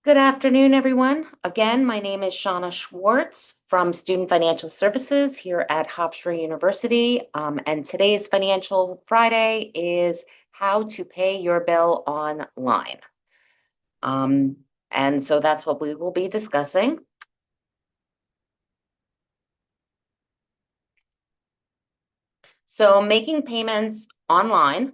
Good afternoon, everyone. Again, my name is Shauna Schwartz from Student Financial Services here at Hofstra University. And today's Financial Friday is how to pay your bill online. And so that's what we will be discussing. So making payments online.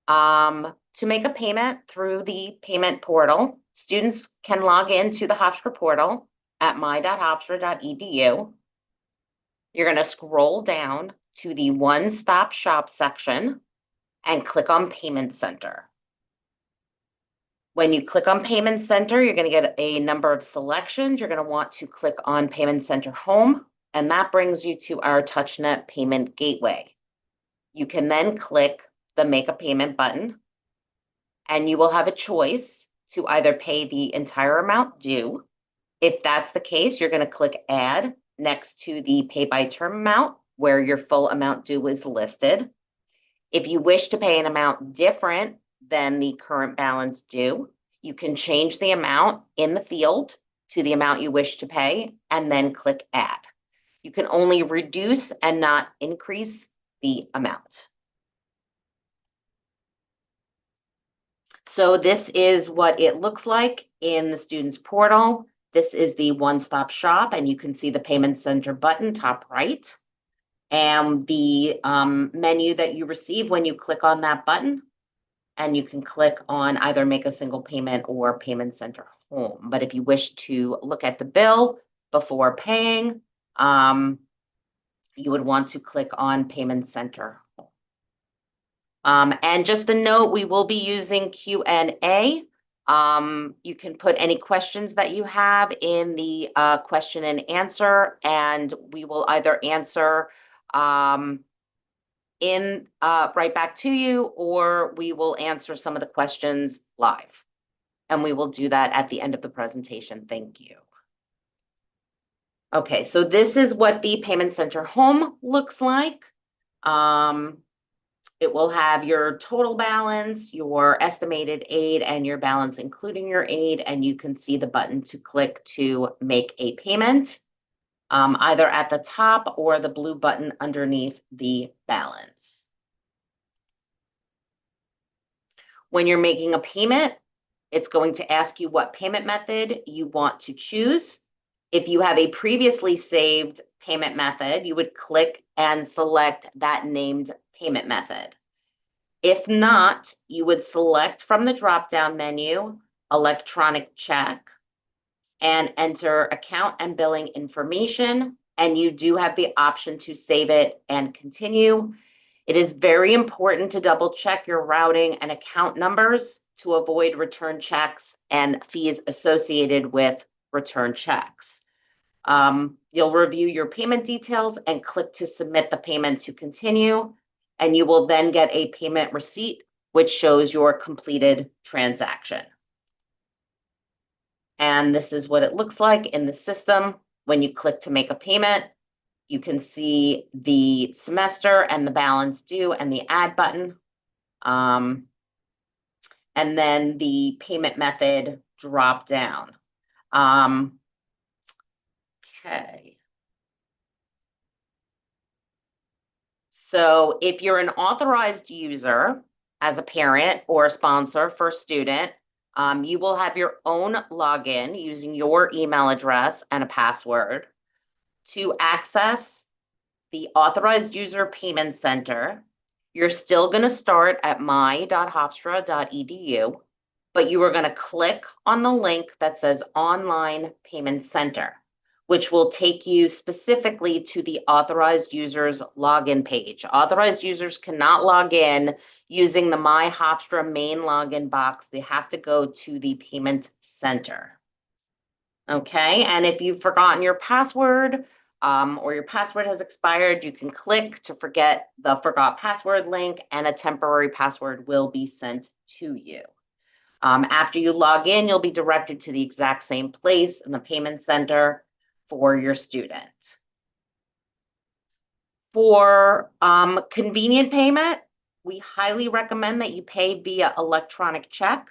To make a payment through the payment portal, students can log into the Hofstra portal at my.hofstra.edu. You're going to scroll down to the one-stop shop section and click on Payment Center. When you click on Payment Center, you're going to get a number of selections. You're going to want to click on Payment Center Home, and that brings you to our TouchNet Payment Gateway. You can then click the Make a Payment button, and you will have a choice to either pay the entire amount due. If that's the case, you're going to click Add next to the Pay by Term amount where your full amount due is listed. If you wish to pay an amount different than the current balance due, you can change the amount in the field to the amount you wish to pay and then click Add. You can only reduce and not increase the amount. So this is what it looks like in the student's portal. This is the one-stop shop, and you can see the Payment Center button top right. And the menu that you receive when you click on that button, and you can click on either Make a Single Payment or Payment Center Home. But if you wish to look at the bill before paying, you would want to click on Payment Center Home. And just a note, we will be using Q&A. You can put any questions that you have in the question and answer, and we will either answer right back to you, or we will answer some of the questions live. And we will do that at the end of the presentation. Thank you. Okay, so this is what the Payment Center Home looks like. It will have your total balance, your estimated aid, and your balance including your aid, and you can see the button to click to make a payment, either at the top or the blue button underneath the balance. When you're making a payment, it's going to ask you what payment method you want to choose. If you have a previously saved payment method, you would click and select that named payment method. If not, you would select from the drop-down menu, electronic check, and enter account and billing information, and you do have the option to save it and continue. It is very important to double check your routing and account numbers to avoid return checks and fees associated with return checks. You'll review your payment details and click to submit the payment to continue, and you will then get a payment receipt, which shows your completed transaction. And this is what it looks like in the system. When you click to make a payment, you can see the semester and the balance due and the add button. And then the payment method drop down. Okay. So if you're an authorized user as a parent or a sponsor for a student, you will have your own login using your email address and a password to access the authorized user payment center. You're still going to start at my.hofstra.edu, but you are going to click on the link that says Online Payment Center, which will take you specifically to the authorized users login page. Authorized users cannot log in using the My Hofstra main login box. They have to go to the payment center. Okay, and if you've forgotten your password or your password has expired, you can click to forget the forgot password link, and a temporary password will be sent to you. After you log in, you'll be directed to the exact same place in the payment center for your student. For convenient payment, we highly recommend that you pay via electronic check.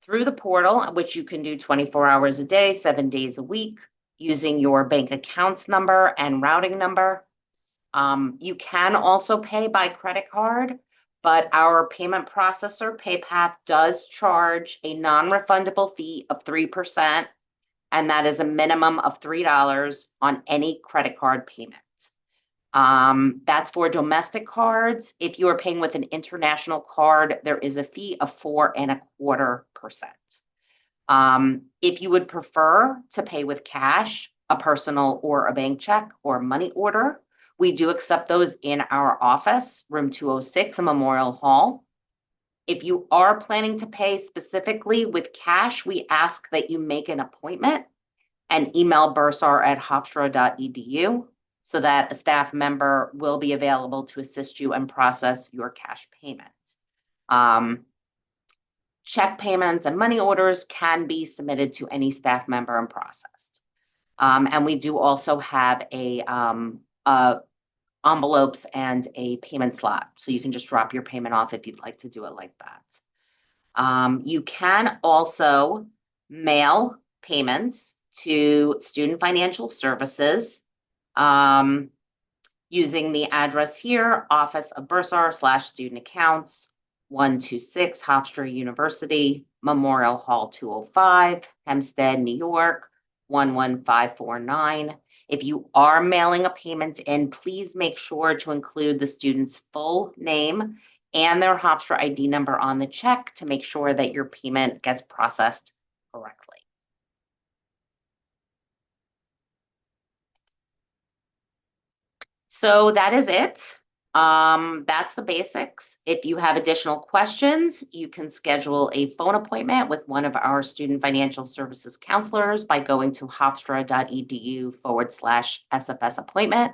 through the portal, which you can do 24 hours a day, 7 days a week, using your bank accounts number and routing number. You can also pay by credit card, but our payment processor, PayPath, does charge a non-refundable fee of 3%, and that is a minimum of $3 on any credit card payment. That's for domestic cards. If you are paying with an international card, there is a fee of 4.25%. If you would prefer to pay with cash, a personal or a bank check or money order, we do accept those in our office, room 206 in Memorial Hall. If you are planning to pay specifically with cash, we ask that you make an appointment and email bursar@hofstra.edu so that a staff member will be available to assist you and process your cash payment. Check payments and money orders can be submitted to any staff member and processed. And we do also have envelopes and a payment slot, so you can just drop your payment off if you'd like to do it like that. You can also mail payments to Student Financial Services using the address here, Office of Bursar / Student Accounts, 126 Hofstra University, Memorial Hall 205, Hempstead, New York, 11549. If you are mailing a payment in, please make sure to include the student's full name and their Hofstra ID number on the check to make sure that your payment gets processed correctly. So that is it. That's the basics. If you have additional questions, you can schedule a phone appointment with one of our student financial services counselors by going to hofstra.edu/SFS appointment.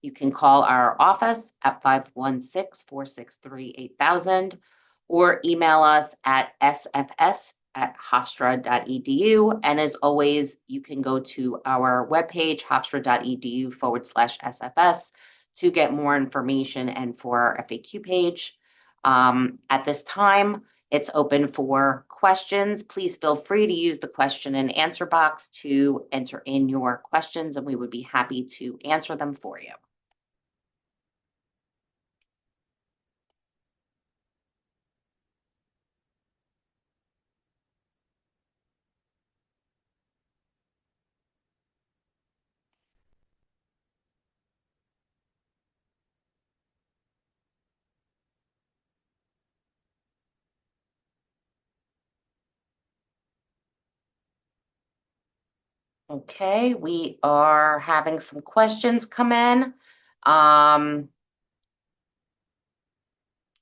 You can call our office at 516-463-8000 or email us at sfs@hofstra.edu. And as always, you can go to our webpage, hofstra.edu/SFS, to get more information and for our FAQ page. At this time, it's open for questions. Please feel free to use the question and answer box to enter in your questions, and we would be happy to answer them for you. Okay, we are having some questions come in.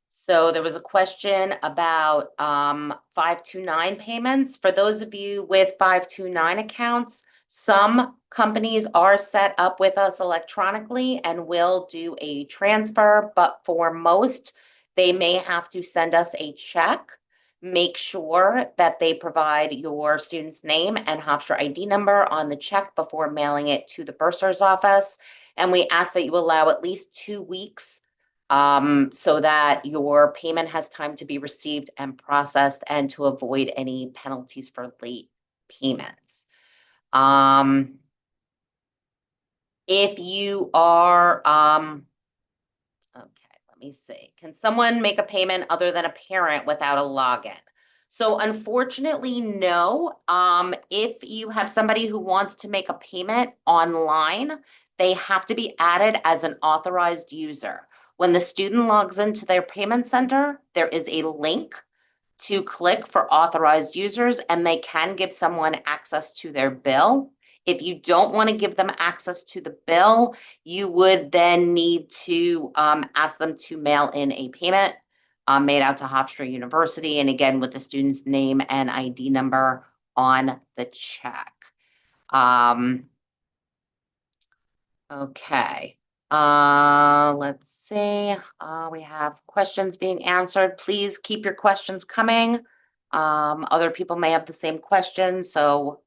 So there was a question about 529 payments. For those of you with 529 accounts, some companies are set up with us electronically and will do a transfer, but for most, they may have to send us a check. Make sure that they provide your student's name and Hofstra ID number on the check before mailing it to the bursar's office. And we ask that you allow at least 2 weeks so that your payment has time to be received and processed and to avoid any penalties for late payments. If you are, okay, let me see. Can someone make a payment other than a parent without a login? So unfortunately, no. If you have somebody who wants to make a payment online, they have to be added as an authorized user. When the student logs into their payment center, there is a link to click for authorized users, and they can give someone access to their bill. If you don't want to give them access to the bill, you would then need to ask them to mail in a payment made out to Hofstra University, and again, with the student's name and ID number on the check. Okay. Let's see. We have questions being answered. Please keep your questions coming. Other people may have the same questions, so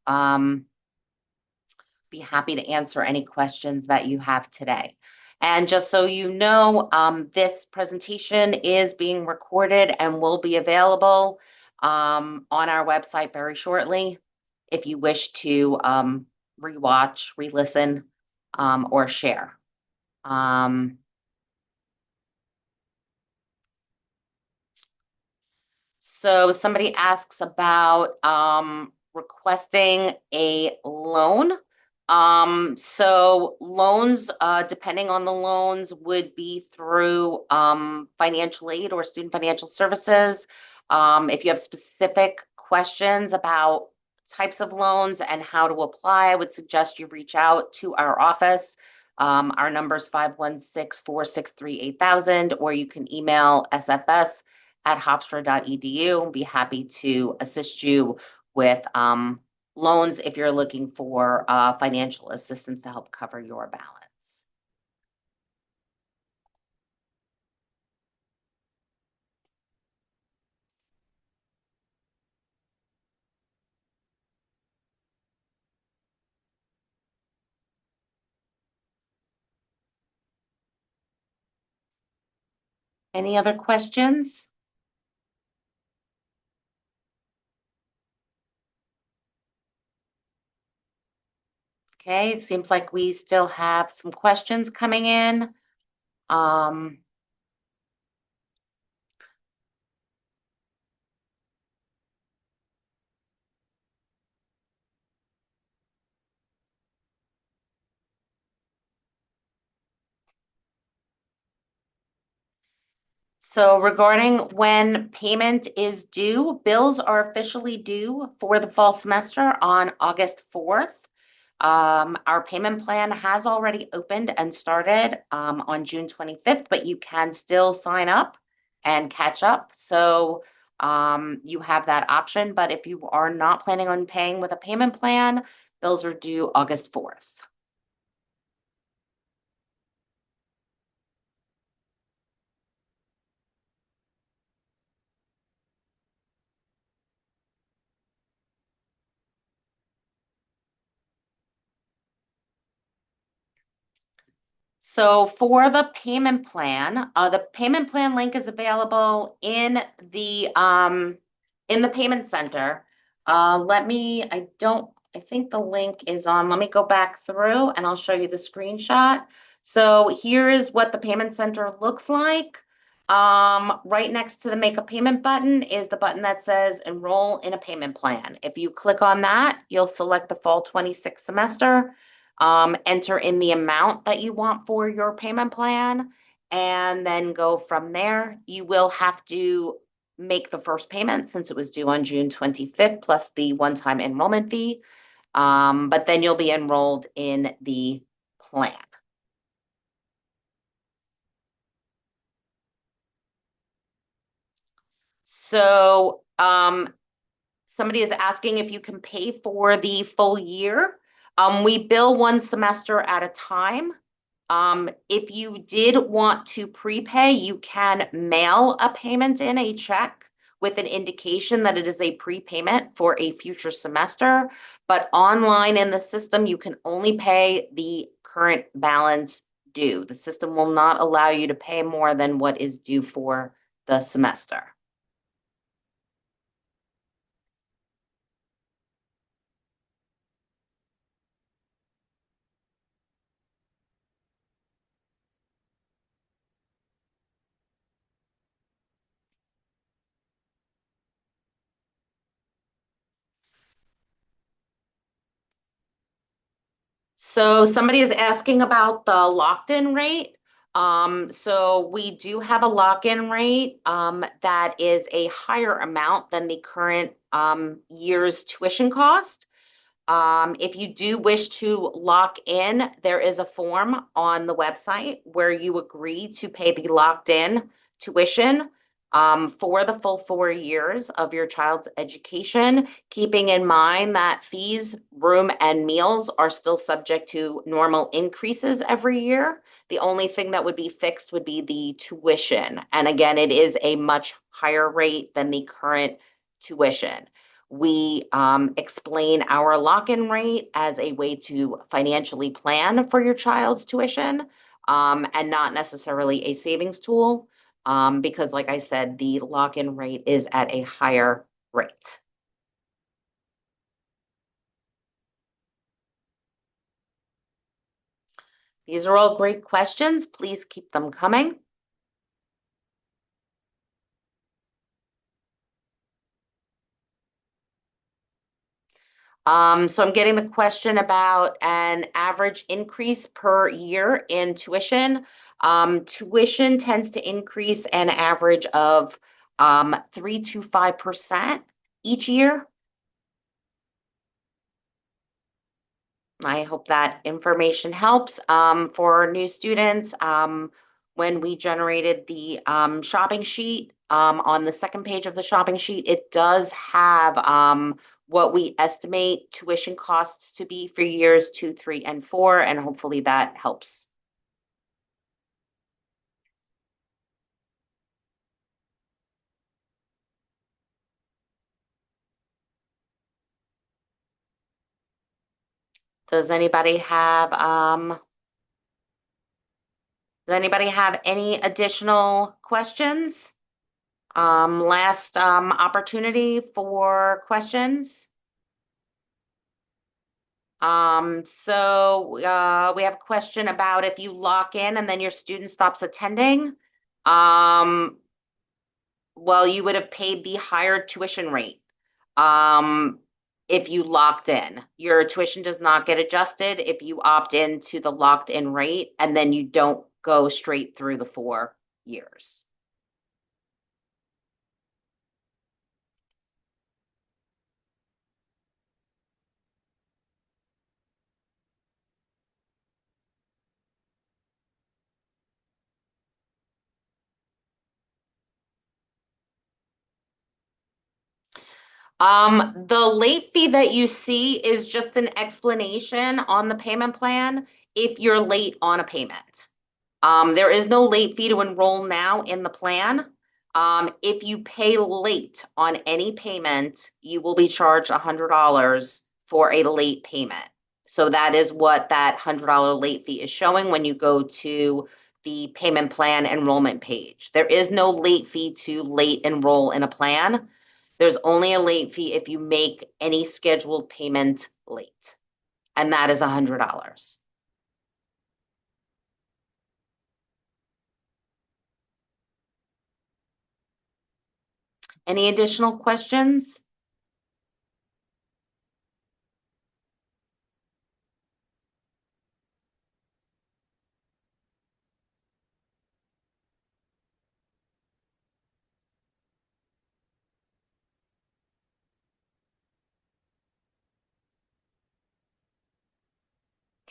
be happy to answer any questions that you have today. And just so you know, this presentation is being recorded and will be available on our website very shortly if you wish to rewatch, re-listen, or share. Um, So somebody asks about requesting a loan. So loans, depending on the loans, would be through financial aid or student financial services. If you have specific questions about types of loans and how to apply, I would suggest you reach out to our office. Our number is 516-463-8000, or you can email sfs@hofstra.edu and be happy to assist you with loans if you're looking for financial assistance to help cover your balance. Any other questions? Okay, it seems like we still have some questions coming in. Um, So regarding when payment is due, bills are officially due for the fall semester on August 4th. Our payment plan has already opened and started on June 25th, but you can still sign up and catch up. So you have that option. But if you are not planning on paying with a payment plan, bills are due August 4th. So for the payment plan link is available in the payment center. I think the link is on. Let me go back through and I'll show you the screenshot. So here is what the payment center looks like. Right next to the make a payment button is the button that says enroll in a payment plan. If you click on that, you'll select the fall 26 semester. Enter in the amount that you want for your payment plan, and then go from there. You will have to make the first payment since it was due on June 25th, plus the one-time enrollment fee. But then you'll be enrolled in the plan. So somebody is asking if you can pay for the full year. We bill one semester at a time. If you did want to prepay, you can mail a payment in a check with an indication that it is a prepayment for a future semester. But online in the system, you can only pay the current balance due. The system will not allow you to pay more than what is due for the semester. So somebody is asking about the locked-in rate. So we do have a lock-in rate that is a higher amount than the current year's tuition cost. If you do wish to lock in, there is a form on the website where you agree to pay the locked-in tuition for the full 4 years of your child's education, keeping in mind that fees, room, and meals are still subject to normal increases every year. The only thing that would be fixed would be the tuition. And again, it is a much higher rate than the current tuition. We explain our lock-in rate as a way to financially plan for your child's tuition and not necessarily a savings tool because, like I said, the lock-in rate is at a higher rate. These are all great questions. Please keep them coming. So I'm getting the question about an average increase per year in tuition. Tuition tends to increase an average of 3 to 5% each year. I hope that information helps. For new students, when we generated the shopping sheet, on the second page of the shopping sheet, it does have what we estimate tuition costs to be for years 2, 3, and 4, and hopefully that helps. Does anybody have any additional questions? Last opportunity for questions. So we have a question about if you lock in and then your student stops attending. Well, you would have paid the higher tuition rate. If you locked in, your tuition does not get adjusted if you opt into the locked in rate and then you don't go straight through the 4 years. The late fee that you see is just an explanation on the payment plan if you're late on a payment. There is no late fee to enroll now in the plan. If you pay late on any payment, you will be charged $100 for a late payment. So that is what that $100 late fee is showing when you go to the payment plan enrollment page. There is no late fee to late enroll in a plan. There's only a late fee if you make any scheduled payment late, and that is $100. Any additional questions?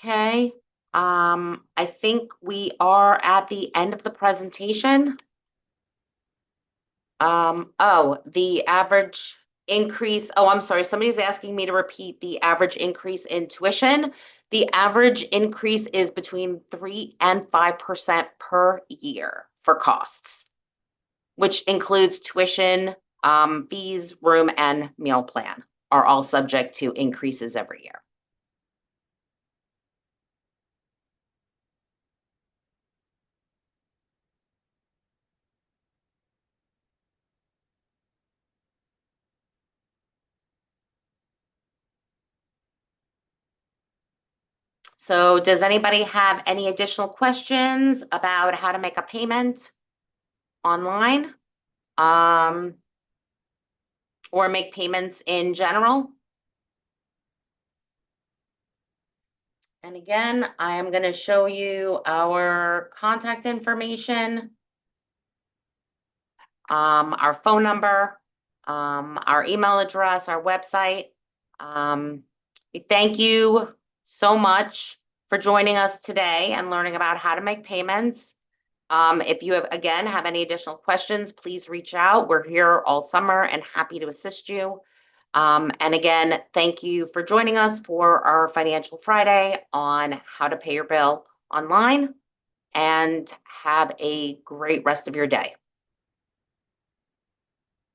Okay, I think we are at the end of the presentation. The average increase. Oh, I'm sorry. Somebody's asking me to repeat the average increase in tuition. The average increase is between 3 and 5% per year for costs, which includes tuition, fees, room, and meal plan are all subject to increases every year. So does anybody have any additional questions about how to make a payment online, or make payments in general? And again, I am going to show you our contact information, our phone number, our email address, our website. We thank you so much for joining us today and learning about how to make payments. If you have any additional questions, please reach out. We're here all summer and happy to assist you. And again, thank you for joining us for our Financial Friday on how to pay your bill online, and have a great rest of your day.